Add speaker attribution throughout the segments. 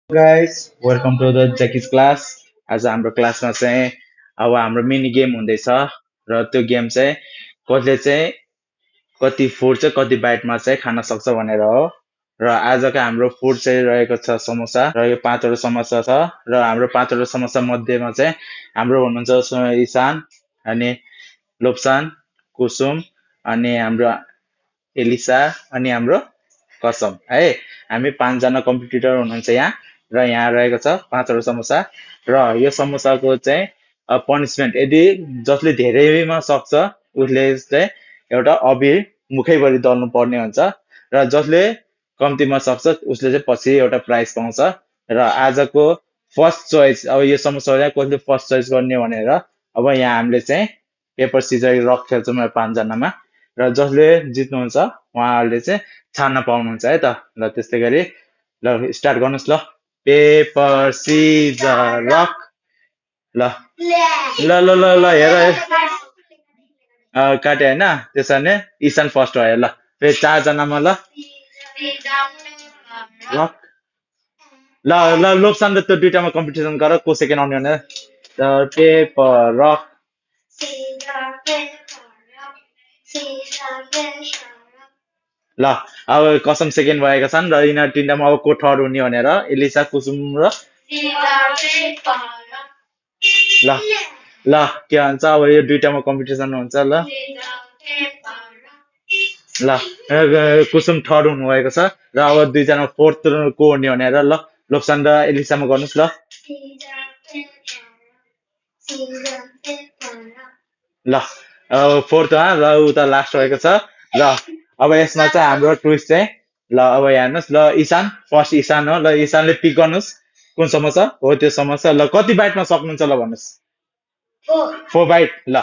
Speaker 1: Guys, welcome to the Jackie's class. आज हाम्रो क्लासमा चाहिँ अब हाम्रो मिनी गेम हुँदैछ र त्यो गेम चाहिँ कसले चाहिँ कति फुड चाहिँ कति बाइटमा चाहिँ खान सक्छ भनेर हो र आजको हाम्रो फुड चाहिँ रहेको छ समोसा र यो पाँचवटा समोसा छ र हाम्रो पाँचवटा समोसा मध्येमा चाहिँ हाम्रो हुनुहुन्छ इसान अनि लोप्सान कुसुम अनि हाम्रो एलिसा अनि हाम्रो कसम है हामी पाँचजना कम्पिटिटर हुनुहुन्छ यहाँ र यहाँ रहेको छ पाँचवटा समोसा र यो समोसाको चाहिँ पनिसमेन्ट यदि जसले धेरैमा सक्छ उसले चाहिँ एउटा अबिर मुखैभरि दल्नु पर्ने हुन्छ र जसले कम्तीमा सक्छ उसले चाहिँ पछि एउटा प्राइज पाउँछ र आजको फर्स्ट चोइस अब यो समोसालाई कसले फर्स्ट चोइस गर्ने भनेर अब यहाँ हामीले चाहिँ पेपर सिजर रक खेल्छौँ पाँचजनामा र जसले जित्नुहुन्छ उहाँहरूले चाहिँ छान्न पाउनुहुन्छ है त ल त्यस्तै गरी ल स्टार्ट गर्नुहोस् ल पेपर सिजर रक ल ल ल ल ल हेर काटे होइन त्यसो भने इसान फर्स्ट भयो ल फेरि चारजनामा ल रक ल ल लोप्सान र त्यो दुइटामा कम्पिटिसन गर को सेकेन्ड आउने भनेर पेपर रक ल अब कसम सेकेन्ड भएका छन् र यिनीहरू तिनटामा अब को थर्ड हुने भनेर एलिसा कुसुम र ल ल के भन्छ अब यो दुइटामा कम्पिटिसन हुन्छ ल ल कुसुम थर्ड हुनुभएको छ र अब दुईजना फोर्थ को हुने भनेर ल लोप्सान र एलिसामा गर्नुहोस् ल ल फोर्थमा र उता लास्ट भएको छ र अब यसमा चाहिँ हाम्रो ट्विस्ट चाहिँ ल अब हेर्नुहोस् ल इसान फर्स्ट इसान हो ल इसानले पिक गर्नुहोस् कुन समोसा हो त्यो समोसा ल कति बाइटमा सक्नुहुन्छ ल भन्नुहोस् 4 बाइट ल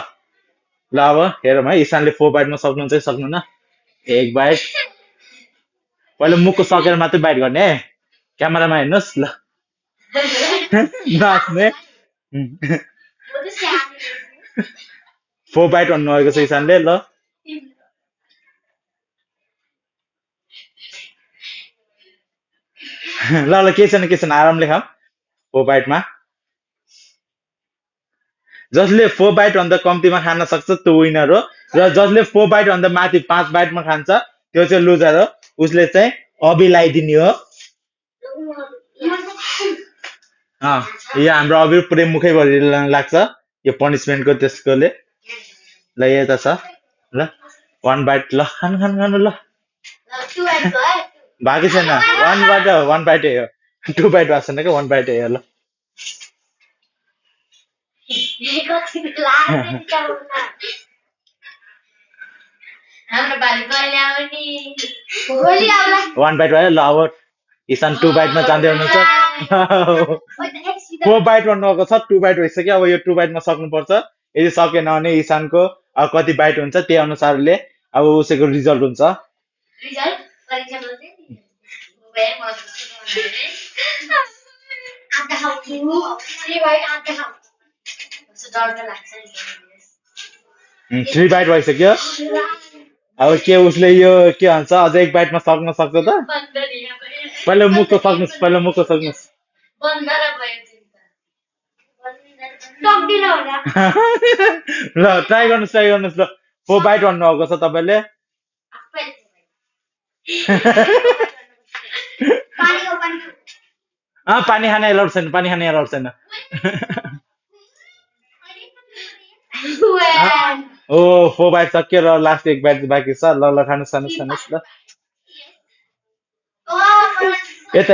Speaker 1: ल अब हेरौँ है इसानले 4 बाइटमा सक्नुहुन्छ कि सक्नुहुन्न एक बाइट पहिला मुखको सकेर मात्रै बाइट गर्ने है क्यामेरामा हेर्नुहोस् ल नाच्ने 4 बाइट भन्नुभएको छ इसानले ल ल ल के छैन आरामले खाऊ 4 बाइटमा जसले 4 बाइट भन्दा कम्तीमा खान सक्छ त्यो विनर हो र जसले 4 बाइट भन्दा माथि 5 बाइटमा खान्छ त्यो चाहिँ लुजर हो उसले चाहिँ अबि लगाइदिने हो यो हाम्रो अबिर पुरै मुखैभरि लाग्छ यो पनिसमेन्टको त्यसकोले ल यता छ ल 1 बाइट ल खानु खानु खानु ल बाँकी छैन 1 बाइट हो 2 बाइट भएको छैन क्या 1 बाइट हो ल वान बाइट भयो ल अब इसान 2 बाइटमा जाँदै हुनुहुन्छ 4 बाइट भन्नुभएको छ 2 बाइट भइसक्यो अब यो 2 बाइटमा सक्नुपर्छ यदि सकेन भने इसानको कति बाइट हुन्छ त्यही अनुसारले अब उसैको रिजल्ट हुन्छ थ्री बाइट भइसक्यो अब के उसले यो के भन्छ अझ एक बाइटमा सक्न सक्छ त पहिला मुखको सक्नुहोस् ल ट्राई गर्नुहोस् ल 4 बाइट भन्नुभएको छ तपाईँले पानी खाने एलाउड छैन ओ 4 बाइट सक्यो र लास्ट एक बाइट बाँकी छ ल ल खानुहोस् ल यता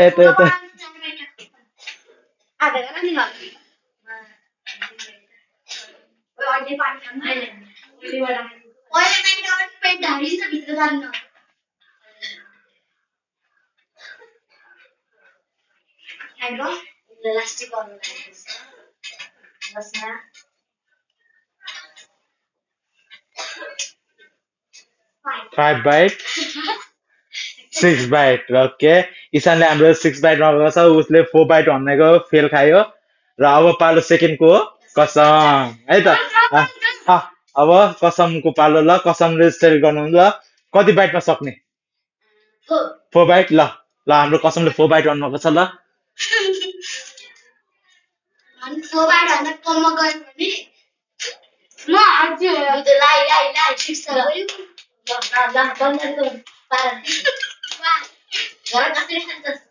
Speaker 1: फाइभ बाइट 6 बाइट ओके इसानले हाम्रो 6 बाइटमा गएको छ उसले 4 बाइट भनेको फेल खायो र अब पालो सेकेन्डको हो कसम है त अब कसमको पालो ल कसमले सेल गर्नु ल कति बाइटमा सक्ने 4 बाइट ल ल हाम्रो कसमले 4 बाइट भन्नुभएको छ ल
Speaker 2: अनि 4 बाइट भन्दा कममा गयो भने म हाल्छु लाई फिक्स गर्यो ल बन्द पार घर कसरी खान्छस्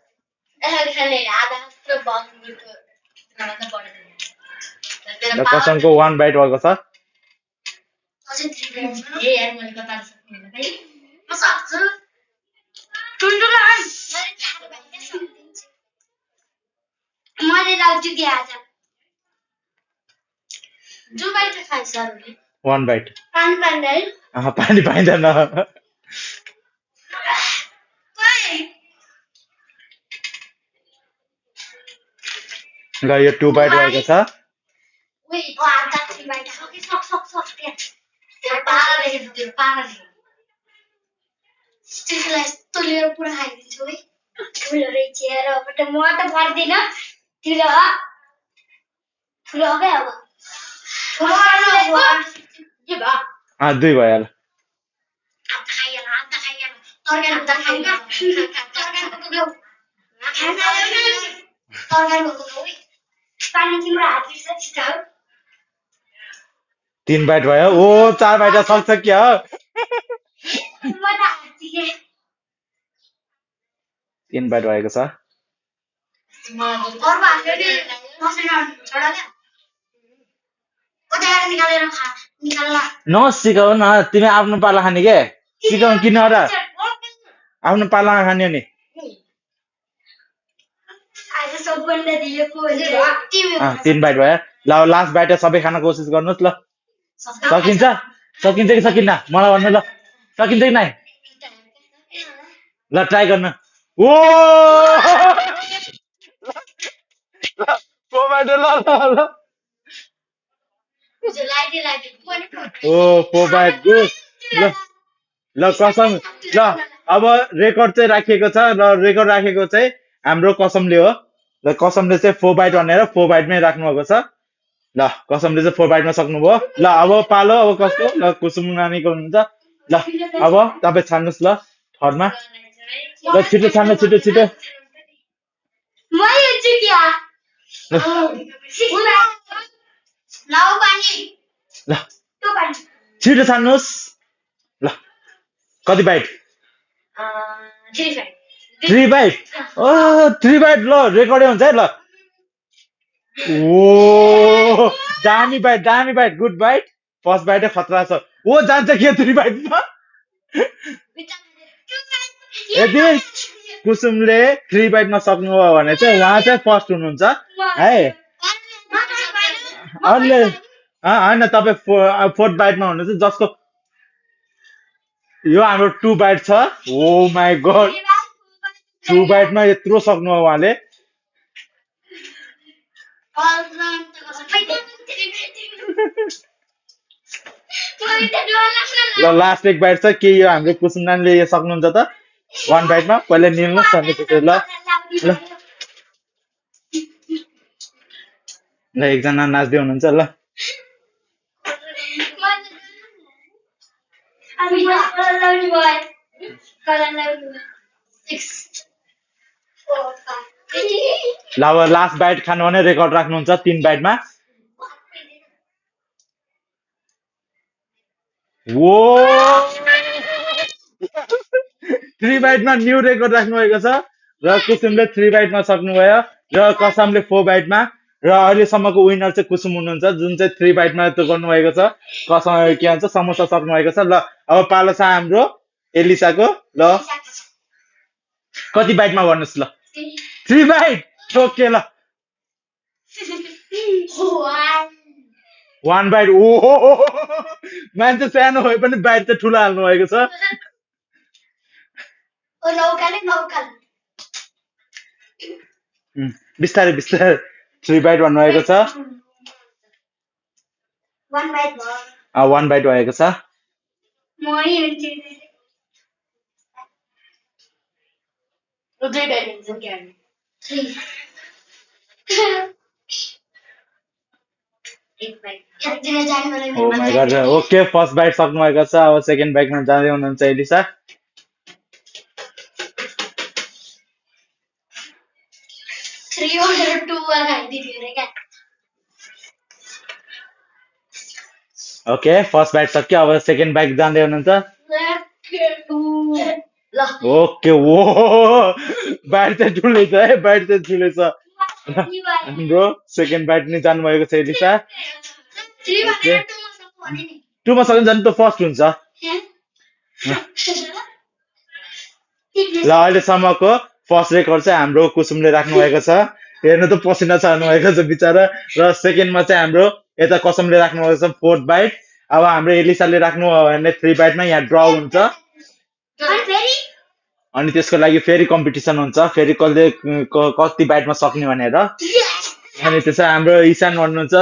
Speaker 2: यसरी खाने आधा जस्तो बन्द खाना त बढ्दैन
Speaker 1: कसमको 1 बाइट भएको छ
Speaker 2: अझै 3 बाइट ए यार मैले कता सक्दिनँ है म सक्छु टुन्डुला मैले 4 बाइट सक्दिन्छु मैले लाउँछु कि आज जो बाइट खाइ सरले
Speaker 1: 1 बाइट
Speaker 2: पानी पाइँदैन
Speaker 1: पानी पाइँदैन ल यो 2 बाइट भएको छ
Speaker 2: उही आधा 3 बाइट सक त्यो पारा देखेको त्यो पारा त्यसलाई यस्तो लिएर पुरा खाइदिन्छु है ठुलो रहेछ र बट म त पर्दिनँ ठुलो हो क्या अब के भयो
Speaker 1: 2 भयो ल
Speaker 2: पानी तिम्रो हात बिर्छ छिटो
Speaker 1: 3 बाइट भयो ओ 4 बाइट सक्छ क्या
Speaker 2: म त हात
Speaker 1: 3 बाइट भएको छ नसिकाउ न तिमी आफ्नो पाला खाने के सिकाउ किन र आफ्नो पालामा खाने हो नि 3 बाइट भयो ल लास्ट बाइट सबै खान कोसिस गर्नुहोस् ल सकिन्छ सकिन्छ कि सकिन्न मलाई भन्नु ल सकिन्छ कि नाइ ल ट्राई गर्नु ओ ल ओ 4 बाइट गुड ल कसम ल अब रेकर्ड चाहिँ राखिएको छ र रेकर्ड राखेको चाहिँ हाम्रो कसमले हो ल कसमले चाहिँ 4 बाइट भनेर 4 बाइटमै राख्नु भएको छ ल कसमले चाहिँ 4 बाइटमा सक्नुभयो ल अब पालो अब कसको ल कुसुम नानीको हुनुहुन्छ ल अब तपाईँ छान्नुहोस् ल थर्डमा ल छिटो छान्नु छिटो छिटो ल छिटो छान्नुहोस् ल कति बाइट 3 बाइट ओ 3 बाइट ल रेकर्डै हुन्छ है ल ओ दामी बाइट गुड बाइट फर्स्ट बाइटै खतरा छ ओ जान्छ के 3 बाइटमा यदि कुसुमले 3 बाइटमा सक्नुभयो भने चाहिँ उहाँ चाहिँ फर्स्ट हुनुहुन्छ है अरूले होइन तपाईँ 4th बाइटमा हुनुहुन्छ जसको यो हाम्रो 2 बाइट छ ओ माई गड 2 बाइटमा यत्रो सक्नुभयो उहाँले ल लास्ट एक बाइट छ के यो हाम्रो कुसुम नानीले यो सक्नुहुन्छ त 1 बाइटमा पहिला निल्नुहोस् ल ल ल एकजना नाच्दै हुनुहुन्छ ल ल अब लास्ट बाइट खानु भने रेकर्ड राख्नुहुन्छ 3 बाइटमा वो 3 बाइटमा न्यू रेकर्ड राख्नु भएको छ र कुसुमले 3 बाइटमा सक्नुभयो र कसमले 4 बाइटमा र अहिलेसम्मको विनर चाहिँ कुसुम हुनुहुन्छ जुन चाहिँ 3 बाइटमा त्यो गर्नुभएको छ कसम के भन्छ समोसा सक्नु भएको छ ल अब पालो छ हाम्रो एलिसाको ल कति बाइटमा भन्नुहोस् ल 3 बाइट ओके ल 1 बाइट ओ मान्छे सानो भए पनि बाइट चाहिँ ठुलो हाल्नु भएको छ बिस्तारै 3 बाइट भन्नुभएको छ 1 बाइट भएको छ ओके फर्स्ट बाइट सक्नु भएको छ अब सेकेन्ड बाइटमा जाँदै हुनुहुन्छ एलिसा ओके फर्स्ट बाइट सक्यो अब सेकेन्ड बाइट जाँदै हुनुहुन्छ
Speaker 2: ल
Speaker 1: ओके ओ बाइट चाहिँ ठुलै छ है बाइट चाहिँ ठुलै छ हाम्रो सेकेन्ड बाइट नि जानुभएको छ एलिसा ओके टुमा सक्यो भने त फर्स्ट हुन्छ ल अहिलेसम्मको फर्स्ट रेकर्ड चाहिँ हाम्रो कुसुमले राख्नु भएको छ हेर्नु त पसिना छर्नु भएको छ बिचरा र सेकेन्डमा चाहिँ हाम्रो यता कसमले राख्नु भएको छ फोर्थ बाइट अब हाम्रो एलिसाले राख्नु हो भने 3 बाइटमा यहाँ ड्र हुन्छ अनि त्यसको लागि फेरि कम्पिटिसन हुन्छ फेरि कसले कति बाइटमा सक्ने भनेर अनि त्यसो हाम्रो इसान भन्नुहुन्छ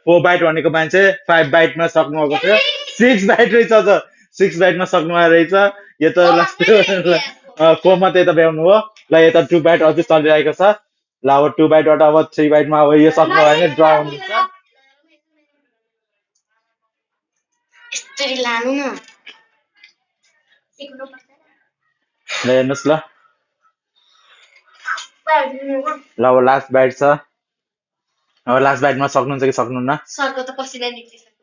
Speaker 1: 4 बाइट भनेको मान्छे 5 बाइटमा सक्नु भएको थियो 6 बाइट रहेछ त 6 बाइटमा सक्नु भएको रहेछ यो त लास्ट फोरमा त यता भ्याउनु हो ल यता 2 बाइट अझै चलिरहेको छ ल अब 2 बाइटबाट अब 3 बाइटमा अब यो सक्नु भयो भने ड्र हुन्छ
Speaker 2: यसरी लानु न
Speaker 1: ल हेर्नुहोस् ल ल अब लास्ट बाइट छ अब लास्ट बाइटमा सक्नुहुन्छ कि सक्नुहुन्न
Speaker 2: सरको त पसिना निक्लिसक्यो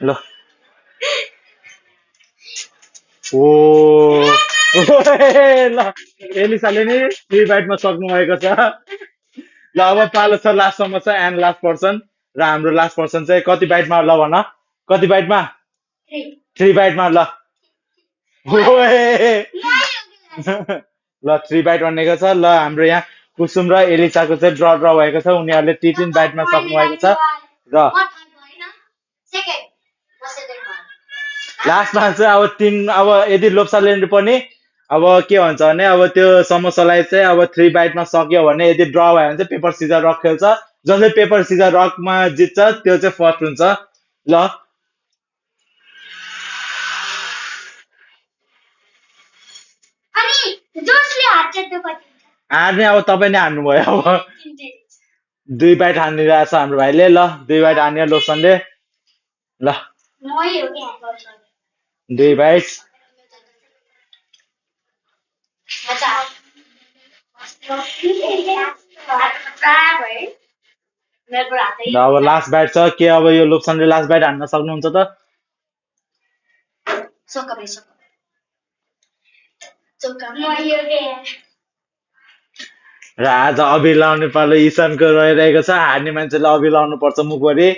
Speaker 1: ल ओ ल एलिसाले नि 3 बाइटमा सक्नु भएको छ ल अब पालो छ लास्टसम्म छ एन्ड लास्ट पर्सन र हाम्रो लास्ट पर्सन चाहिँ कति बाइटमा ल भन कति बाइटमा 3 बाइटमा ल ओए ल 3 बाइट भनेको छ ल हाम्रो यहाँ कुसुम र एलिसाको चाहिँ ड्र ड्र भएको छ उनीहरूले 3 बाइटमा सक्नु भएको छ र लास्टमा चाहिँ अब 3 अब यदि लोप्साले पनि अब के भन्छ भने अब त्यो समोसालाई चाहिँ अब 3 बाइटमा सक्यो भने यदि ड्र भयो भने चाहिँ पेपर सिजर रक खेल्छ जसले पेपर सिजर रकमा जित्छ त्यो चाहिँ फर्स्ट हुन्छ ल हार्ने अब तपाईँ नै हार्नुभयो अब 2 बाइट हानिरहेछ हाम्रो भाइले ल 2 बाइट हान्यो लोप्सनले ल 2 बाइट ल अब लास्ट बाइट छ के अब यो लोप्सनले लास्ट बाइट हान्न सक्नुहुन्छ त र आज अबिर लाउने पालो इसानको रहिरहेको छ हार्ने मान्छेले अबिर लाउनु पर्छ मुखभरि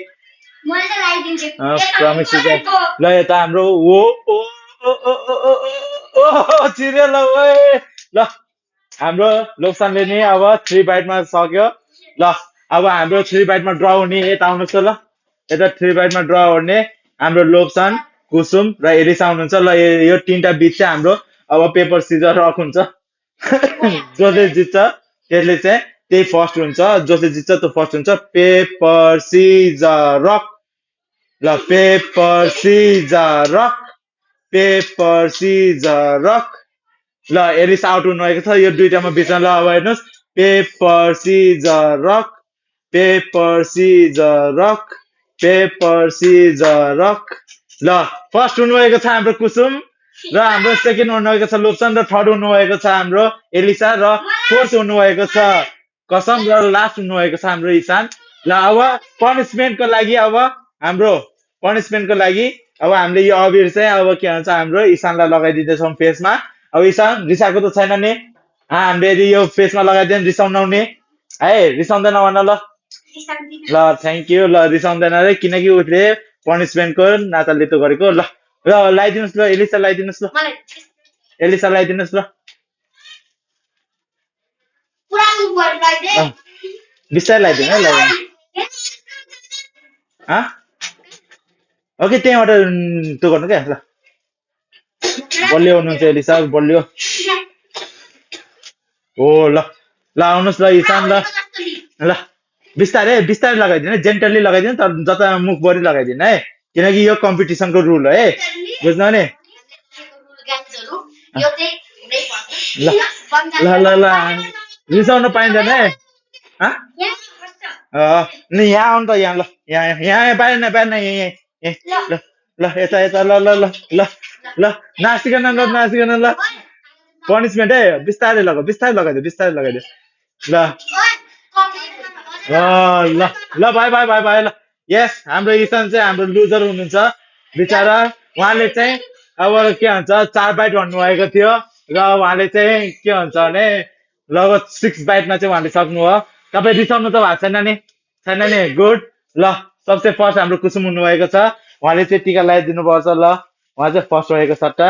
Speaker 1: प्रमिस ल यता हाम्रो ओ ओ ओ ओ ओ ओ ओ चिर्यो ल ओए ल हाम्रो लोप्सनले नि अब 3 बाइटमा सक्यो ल अब हाम्रो 3 बाइटमा ड्र हुने यता आउनुहोस् त ल यता 3 बाइटमा ड्र हुने हाम्रो लोप्सन कुसुम र एलिसा आउनुहुन्छ ल यो तीनटा बिच चाहिँ हाम्रो अब पेपर सिजर रक हुन्छ जसले जित्छ त्यसले चाहिँ त्यही फर्स्ट हुन्छ जसले जित्छ त्यो फर्स्ट हुन्छ पेपर सिजर रक ल paper scissor rock paper scissor rock ल एलिसा आउट हुनुभएको छ यो दुईटामा बिचमा ल अब हेर्नुहोस् paper scissor rock paper scissor rock paper scissor rock ल फर्स्ट हुनुभएको छ हाम्रो कुसुम र हाम्रो सेकेन्ड हुनुभएको छ लोप्सन र थर्ड हुनुभएको छ हाम्रो एलिसा र फोर्थ हुनुभएको छ कसम र लास्ट हुनुभएको छ हाम्रो इसान ल अब पनिसमेन्टको लागि अब हाम्रो पनिसमेन्टको लागि अब हामीले यो अबिर चाहिँ अब के भन्छ हाम्रो इसानलाई लगाइदिँदैछौँ फेसमा अब इसान रिसाएको त छैन नि हामीले यदि यो फेसमा लगाइदियो भने रिसाउनाउने है रिसाउँदैन भन ल ल थ्याङ्क यू ल रिसाउँदैन रे किनकि उसले पनिसमेन्टको नाताले त गरेको ल ल लगाइदिनुहोस् ल एलिसा लगाइदिनुहोस् ल एलिसा लगाइदिनुहोस् ल बिस्तारै लगाइदिनु है लगाइदिनु ओके त्यहाँबाट त्यो गर्नु क्या ल बलियो हुनुहुन्छ एलिसा बलियो हो ल ल आउनुहोस् ल इसान ल ल बिस्तारै बिस्तारै लगाइदिनु है जेन्टली लगाइदिनु तर जता मुखभरि लगाइदिनु है किनकि यो कम्पिटिसनको रुल हो है बुझ्नु नि ल ल ल ल रिसाउनु पाइँदैन है नि यहाँ आउनु त यहाँ ल यहाँ यहाँ पाएन पाएन यहाँ यहाँ ल ल यता यता ल ल ल ल ल नाचिकन ल नाचिकन ल पनिसमेन्ट है बिस्तारै लगाइदियो बिस्तारै लगाइदियो ल ल ल बाई बाई बाई बाई ल यस हाम्रो इसान चाहिँ हाम्रो लुजर हुनुहुन्छ बिचरा उहाँले चाहिँ अब के भन्छ 4 बाइट भन्नुभएको थियो र उहाँले चाहिँ के भन्छ भने लगभग 6 बाइटमा चाहिँ उहाँले सक्नुभयो तपाईँ रिसाउनु त भएको छैन नि गुड ल सबसे फर्स्ट हाम्रो कुसुम हुनुभएको छ उहाँले चाहिँ टिका लगाइदिनु पर्छ ल उहाँ चाहिँ फर्स्ट भएको सट्टा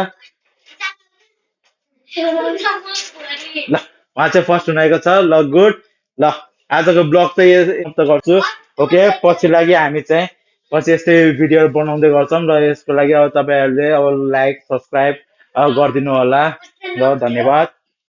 Speaker 1: ल उहाँ चाहिँ फर्स्ट हुनुभएको छ ल गुड ल आजको ब्लग चाहिँ समाप्त गर्छु ओके पछि लागि हामी चाहिँ पछि यस्तै भिडियोहरू बनाउँदै गर्छौँ र यसको लागि अब तपाईँहरूले अब लाइक सब्सक्राइब गरिदिनु होला ल धन्यवाद